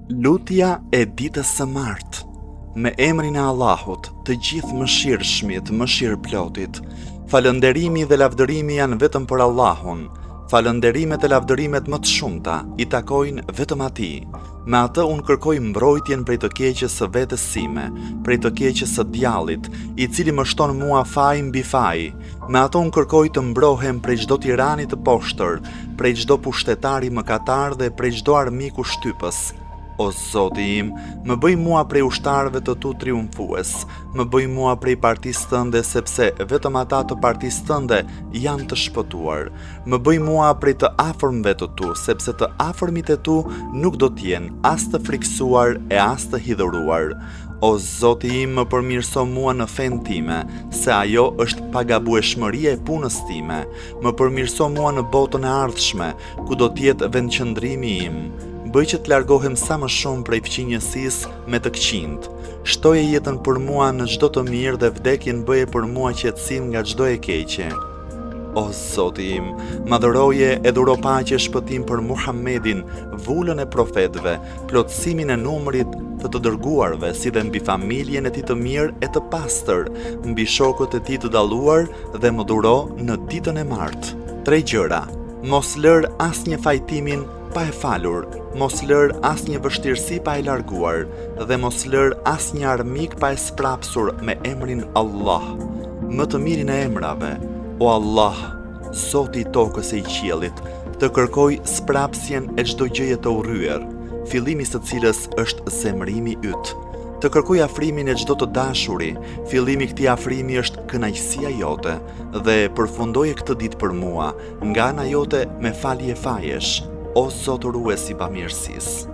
Lutja e ditës së martë. Me emrin e Allahut, të gjithë mëshirshmit, mëshirëplotit. Falënderimi dhe lavdërimi janë vetëm për Allahun. Falënderimet e lavdërimet më të shumta i takojnë vetëm atij. Me atë unë kërkoj mbrojtjen prej të keqes së vetes sime, prej të keqes së djallit, i cili më shton mua faj mbi faj. Me atë unë kërkoj të mbrohem prej çdo tirani të poshtër, prej çdo pushtetari mëkatar dhe prej çdo armiku shtypës. O Zoti im, më bëj mua prej ushtarëve të tu triumfues, më bëj mua prej partisë tënde sepse vetëm ata të partisë tënde janë të shpëtuar. Më bëj mua prej të afërmve të tu, sepse të afërmit e tu nuk do t'jenë as të friksuar e as të hidhuruar. O Zoti im, më përmirëso mua në fen time, se ajo është pagabueshmëria e punës time. Më përmirëso mua në botën e ardhshme, ku do t'jetë vendqëndrimi im. Bëj që të largohem sa më shumë prej fqinjësisë me të këqind. Shtoje jetën për mua në çdo të mirë dhe vdekjen bëje për mua qetësim nga çdo e keqe. O Zoti im, madhëroje e dhuro paqe shpëtim për Muhammedin, vullën e profetëve, plotësimin e numrit të dërguarve, si dhe mbi familjen e tij të mirë e të pastër, mbi shokët e tij të dalluar dhe më dhuro në ditën e martë. 3 gjëra. Mos lër asnjë fajtimin pa e falur, mos lër asnjë vështirësi pa e larguar, dhe mos lër asnjë armik pa e sprapsur me emrin Allah, më të mirin e emrave. O Allah, Zoti i tokës e i qiellit, të kërkoj sprapsjen e çdo gjëje të urryer, fillimi së cilës është zemrimi yt. Të kërkoj afrimin e çdo të dashuri, fillimi i këtij afrimi është kënaqësia jote, dhe përfundoje këtë ditë për mua, nga ana jote me falje fajesh, o Zotërues i bamirësisë.